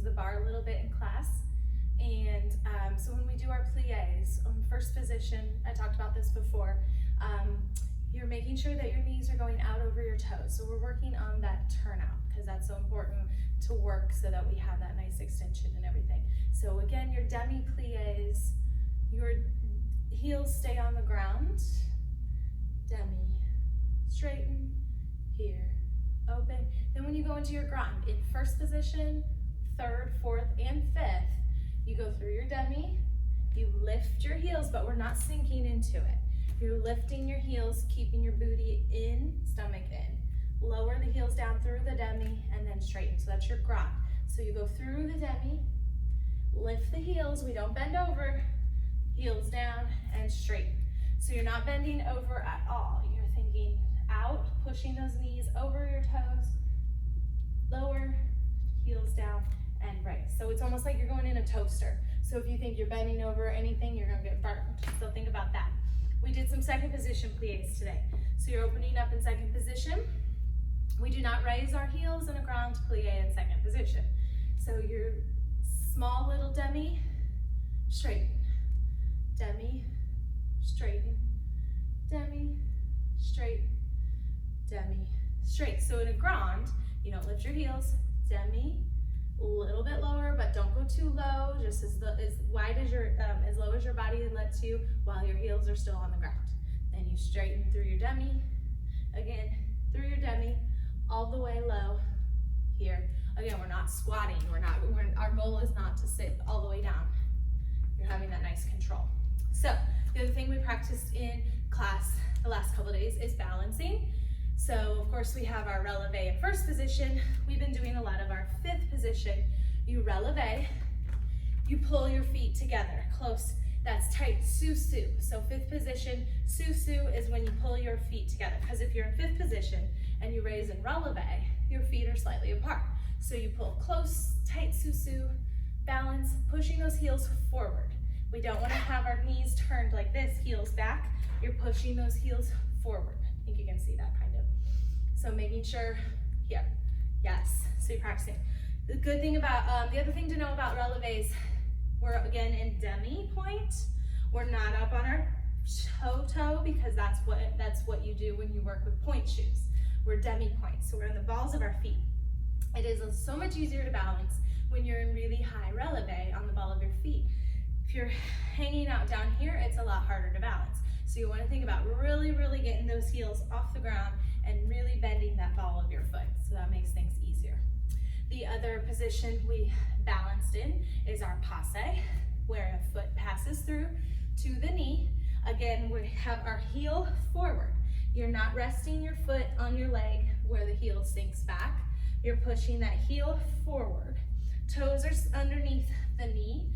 use the bar a little bit in class. And so when we do our plies, first position, I talked about this before, you're making sure that your knees are going out over your toes. So we're working on that turnout because that's so important to work so that we have that nice extension and everything. So again, your demi-plies, your heels stay on the ground, demi, straighten, here, open. Then when you go into your grand, in first position, third, fourth, and fifth, you go through your demi, you lift your heels, but we're not sinking into it. You're lifting your heels, keeping your booty in, stomach in. Lower the heels down through the demi and then straighten. So that's your grand. So you go through the demi, lift the heels, we don't bend over, heels down and straighten. So you're not bending over at all. You're thinking out, pushing those knees over your toes, lower, heels down, and raise. So it's almost like you're going in a toaster. So if you think you're bending over anything, you're gonna get burned. So think about that. We did some second position plies today. So you're opening up in second position. We do not raise our heels in a ground plie in second position. So your small little demi, straighten, demi, straighten, demi, straight, demi, straight. So in a grand, you don't lift your heels, demi, a little bit lower, but don't go too low, just as wide as as low as your body lets you while your heels are still on the ground. Then you straighten through your demi, again, through your demi, all the way low here. Again, we're not squatting, our goal is not to sit all the way down. You're having that nice control. So the other thing we practiced in class the last couple of days is balancing. So of course we have our releve in first position. We've been doing a lot of our fifth position. You releve, you pull your feet together, close. That's tight su-su. So fifth position, su-su is when you pull your feet together. Because if you're in fifth position and you raise and releve, your feet are slightly apart. So you pull close, tight su-su, balance, pushing those heels forward. We don't want to have our knees turned like this, heels back. You're pushing those heels forward. I think you can see that kind of. So making sure, here, yes, so you're practicing. The good thing about, the other thing to know about releves, we're again in demi point. We're not up on our toe because that's what you do when you work with point shoes. We're demi point, so we're in the balls of our feet. It is so much easier to balance when you're in really high releve on the ball of your feet. If you're hanging out down here, it's a lot harder to balance. So you want to think about really, really getting those heels off the ground and really bending that ball of your foot. So that makes things easier. The other position we balanced in is our passe, where a foot passes through to the knee. Again, we have our heel forward. You're not resting your foot on your leg where the heel sinks back. You're pushing that heel forward. Toes are underneath the knee,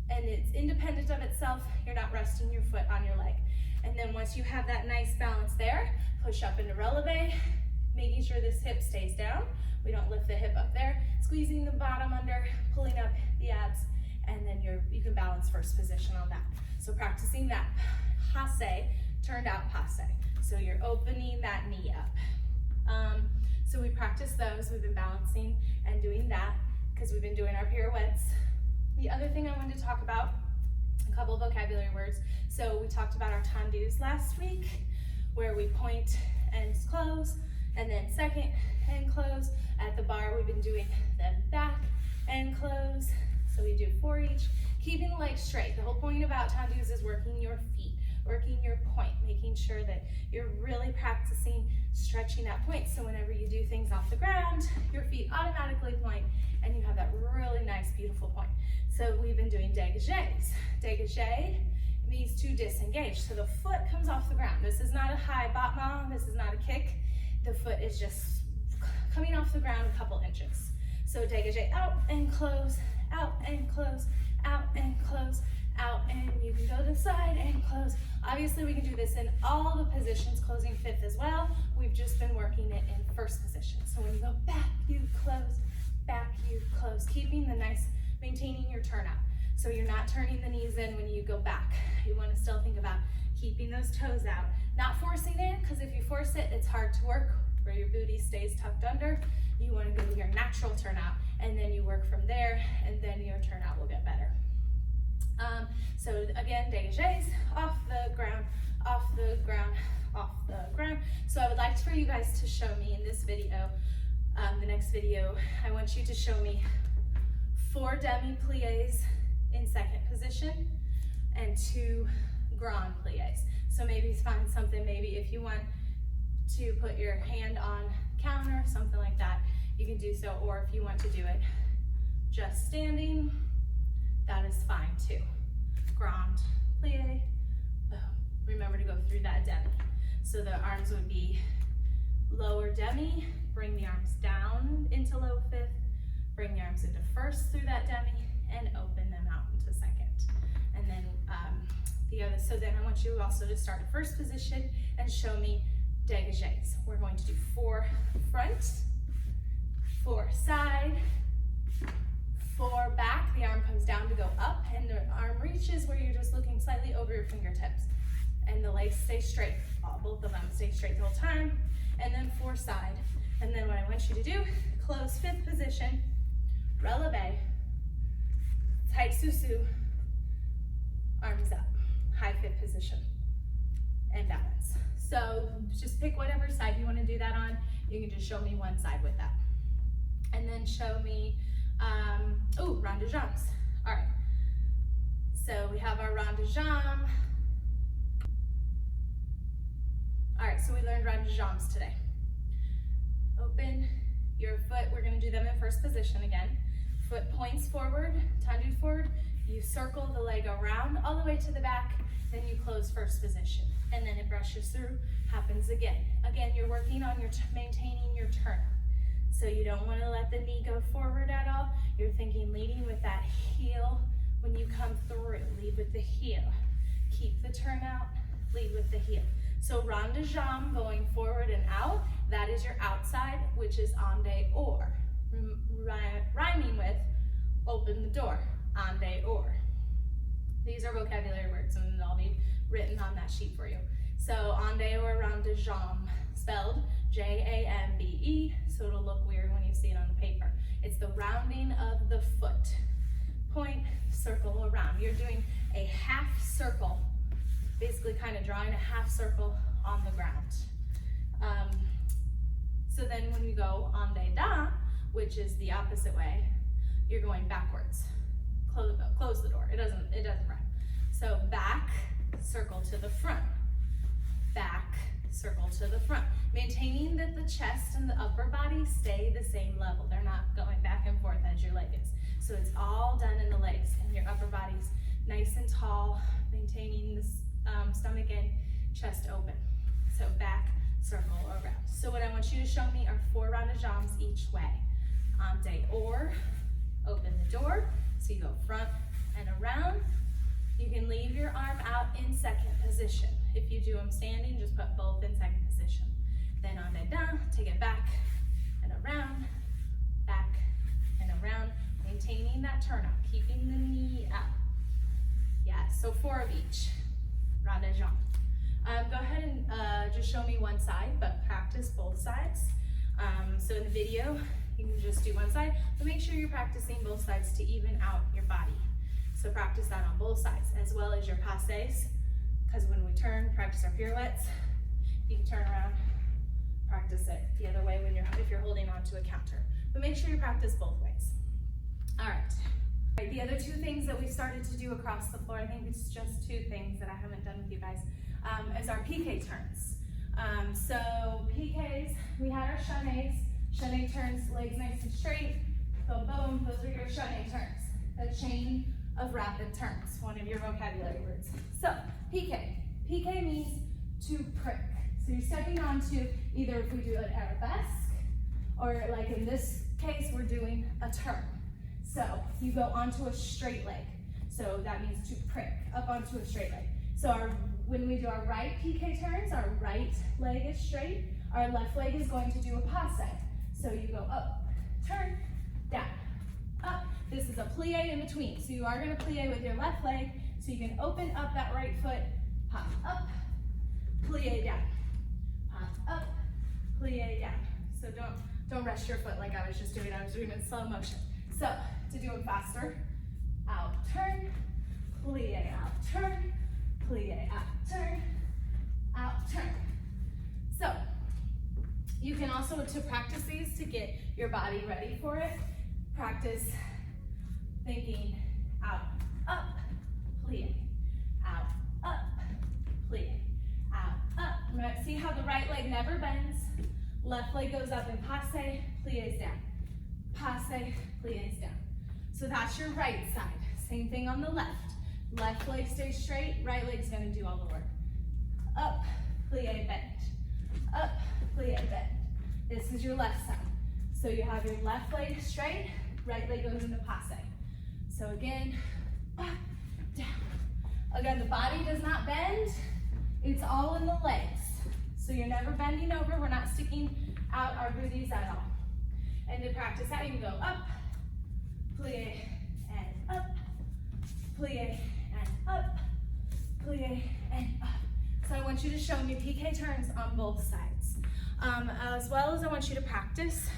and it's independent of itself. You're not resting your foot on your leg. And then once you have that nice balance there, push up into releve, making sure this hip stays down. We don't lift the hip up there. Squeezing the bottom under, pulling up the abs, and then you can balance first position on that. So practicing that passe, turned out passe. So you're opening that knee up. So we practice those. We've been balancing and doing that because we've been doing our pirouettes. The other thing I wanted to talk about, a couple of vocabulary words. So we talked about our tendus last week, where we point and close, and then second and close. At the bar, we've been doing them back and close. So we do 4 each, keeping the legs straight. The whole point about tendus is working your feet, working your point, making sure that you're really practicing stretching that point. So whenever you do things off the ground, your feet automatically point, and you have that really nice, beautiful point. So we've been doing dégagés. Dégagé means to disengage. So the foot comes off the ground. This is not a high battement, this is not a kick. The foot is just coming off the ground a couple inches. So dégagé, out and close, out and close, out and close, out, and you can go to the side and close. Obviously we can do this in all the positions, closing fifth as well. We've just been working it in first position. So when you go back, you close, keeping the nice, maintaining your turnout. So you're not turning the knees in when you go back. You want to still think about keeping those toes out, not forcing it, because if you force it, it's hard to work where your booty stays tucked under. You want to go here naturally. natural turnout, and then you work from there, and then your turnout will get better. So again, dégagés, off the ground, off the ground, off the ground. So I would like for you guys to show me in this video, the next video, I want you to show me 4 demi-pliés in second position and 2 grand pliés. So maybe find something, maybe if you want to put your hand on counter, something like that, you can do so, or if you want to do it just standing, that is fine too. Grand plie, boom. Remember to go through that demi. So the arms would be lower demi, bring the arms down into low fifth, bring the arms into first through that demi, and open them out into second. And then the other, so then I want you also to start first position and show me dégagés. We're going to do 4 front, 4 side, 4 back. The arm comes down to go up, and the arm reaches where you're just looking slightly over your fingertips. And the legs stay straight. Both of them stay straight the whole time. And then 4 side. And then what I want you to do, close 5th position, relevé, tight sous-sus, arms up, high 5th position, and balance. So just pick whatever side you want to do that on. You can just show me one side with that. And then show me, rond de jambes. All right. So we have our rond de jambes. All right, so we learned rond de jambes today. Open your foot. We're going to do them in first position again. Foot points forward, tendu forward. You circle the leg around all the way to the back. Then you close first position. And then it brushes through, happens again. Again, you're working on your maintaining your turn. So you don't want to let the knee go forward at all. You're thinking leading with that heel when you come through. Lead with the heel. Keep the turn out, lead with the heel. So rond de jambe going forward and out, that is your outside, which is en dehors. Rhyming with open the door, en dehors. These are vocabulary words and they'll be written on that sheet for you. So en dehors, rond de jambe, spelled J-A-M-B-E, so it'll look weird when you see it on the paper. It's the rounding of the foot. Point, circle around. You're doing a half circle, basically kind of drawing a half circle on the ground. So then when you go en dedans, which is the opposite way, you're going backwards. Close the door. It doesn't rhyme. So back, circle to the front. Back, circle to the front. Maintaining that the chest and the upper body stay the same level. They're not going back and forth as your leg is. So it's all done in the legs, and your upper body's nice and tall, maintaining the stomach and chest open. So back, circle around. So what I want you to show me are 4 rond de jambes each way. En dehors, open the door. So you go front and around. You can leave your arm out in second position. If you do them standing, just put both in second position. Then en dedans, take it back and around, maintaining that turnout, keeping the knee up. Yeah, so 4 of each, rond de jambe. Go ahead and just show me one side, but practice both sides. So in the video, you can just do one side, but make sure you're practicing both sides to even out your body. So practice that on both sides, as well as your passes, because when we turn, practice our pirouettes. You can turn around, practice it the other way if you're holding on to a counter. But make sure you practice both ways. All right. The other 2 things that we started to do across the floor, I think it's just 2 things that I haven't done with you guys, is our piqué turns. So piqués, we had our chenets. Chenet turns, legs nice and straight. Boom, boom, those are your chenet turns. A chain of rapid turns, one of your vocabulary words. So piqué. Piqué means to prick. So you're stepping onto either if we do an arabesque, or like in this case, we're doing a turn. So you go onto a straight leg. So that means to prick up onto a straight leg. So when we do our right piqué turns, our right leg is straight. Our left leg is going to do a passe. So you go up, turn, down, up. This is a plie in between. So you are going to plie with your left leg. So you can open up that right foot, pop up, plie down, pop up, plie down. So don't Don't rush your foot like I was just doing. I was doing it in slow motion. So to do them faster, out, turn, plie, out, turn, plie, out, turn, out, turn. So you can also, to practice these, to get your body ready for it, practice thinking out, up, plie, out, up, plie, out, up. Remember, see how the right leg never bends, left leg goes up and passe, plies down, passe, plies down. So that's your right side. Same thing on the left. Left leg stays straight, right leg's gonna do all the work. Up, plie, bend. Up, plie, bend. This is your left side. So you have your left leg straight, right leg goes into passe. So again, up, down. Again, the body does not bend, it's all in the legs. So you're never bending over, we're not sticking out our booties at all. And to practice that, you can go up, plie, and up, plie, and up, plie, and up. So I want you to show me piqué turns on both sides. As well as I want you to practice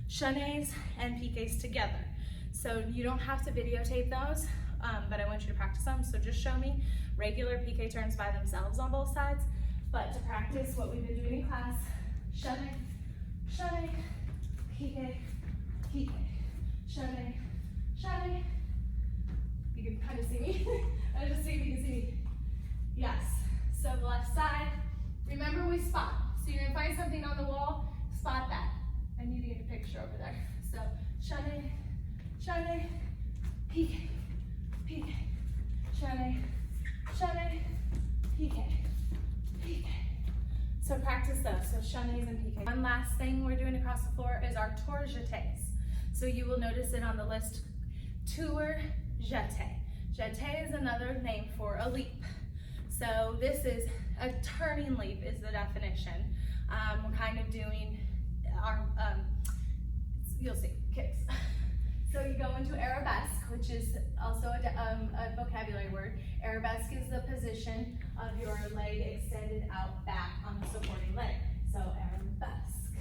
chenets and piqués together. So you don't have to videotape those, but I want you to practice them. So just show me regular piqué turns by themselves on both sides. But to practice what we've been doing in class, chenet, chenet, piqué, piqué, chenet, chenet. You can kind of see me. I just see if you can see me. Yes. So the left side. Remember, we spot. So you're gonna find something on the wall, spot that. I need to get a picture over there. So chenet, chenet, piqué, piqué, chenet, chenet, piqué, piqué. So practice those. So chenets and piqué. One last thing we're doing across the floor is our tour jetés. So you will notice it on the list, tour jeté. Jeté is another name for a leap. So this is a turning leap is the definition. We're kind of doing our, you'll see, kicks. So you go into arabesque, which is also a vocabulary word. Arabesque is the position of your leg extended out back on the supporting leg. So arabesque.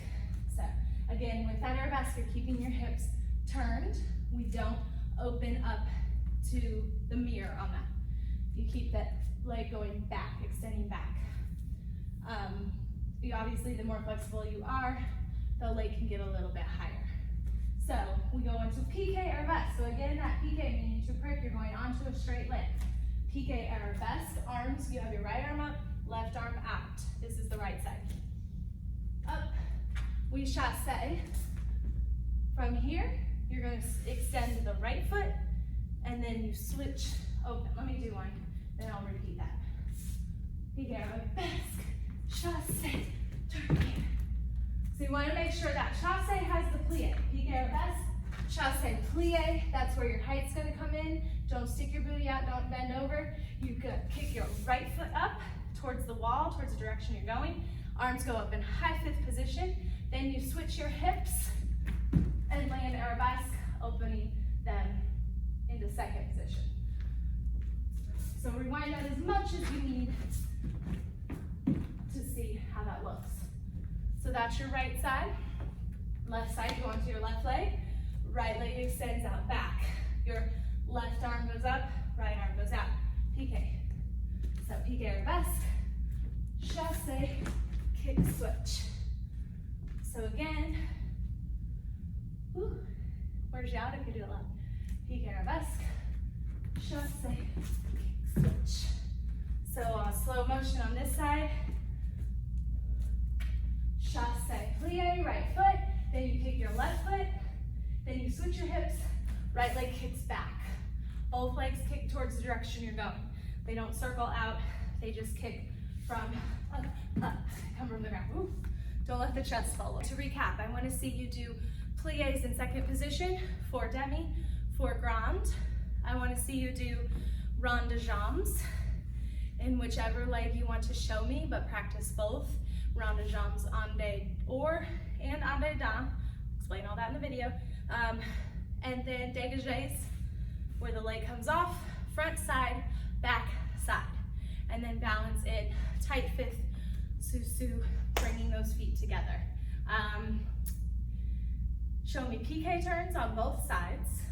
So again, with that arabesque, you're keeping your hips turned. We don't open up to the mirror on that. You keep that leg going back, extending back. Obviously, the more flexible you are, the leg can get a little bit higher. So we go into piqué arabesque. So again, that piqué meaning to prick, you're going onto a straight leg. Piqué arabesque, arms, you have your right arm up, left arm out. This is the right side. Up, we chasse. From here, you're going to extend the right foot, and then you switch open. Let me do one, then I'll repeat that. Piqué arabesque, chasse, turn here. So you want to make sure that chasse has the plie. Piqué arabesque, chasse, plie. That's where your height's going to come in. Don't stick your booty out, don't bend over. You could kick your right foot up towards the wall, towards the direction you're going. Arms go up in high fifth position. Then you switch your hips and land arabesque, opening them into second position. So rewind that as much as you need to see how that looks. So that's your right side. Left side, go onto your left leg. Right leg extends out back. Your left arm goes up, right arm goes out. Piqué. So piqué arabesque, chasse, kick, switch. So again, where's your out if you do it loud? Piqué arabesque, chasse, kick, switch. So slow motion on this side. Chasse, plie, right foot, then you kick your left foot, then you switch your hips, right leg kicks back. Both legs kick towards the direction you're going. They don't circle out, they just kick from up, come from the ground. Ooh. Don't let the chest fall. To recap, I want to see you do plies in second position for demi, for grand. I want to see you do rond de jambes in whichever leg you want to show me, but practice both. Rond de jambes en des or and en des dans. Explain all that in the video. And then dégagés, where the leg comes off, front side, back side. And then balance in tight fifth, sous-sus, bringing those feet together. show me piqué turns on both sides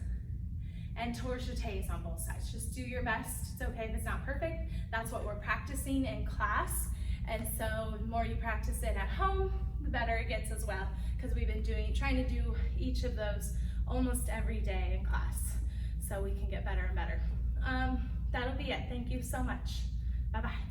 and tour jetés on both sides. Just do your best. It's okay if it's not perfect. That's what we're practicing in class. And so the more you practice it at home, the better it gets as well, because we've been trying to do each of those almost every day in class, so we can get better and better. That'll be it. Thank you so much. Bye-bye.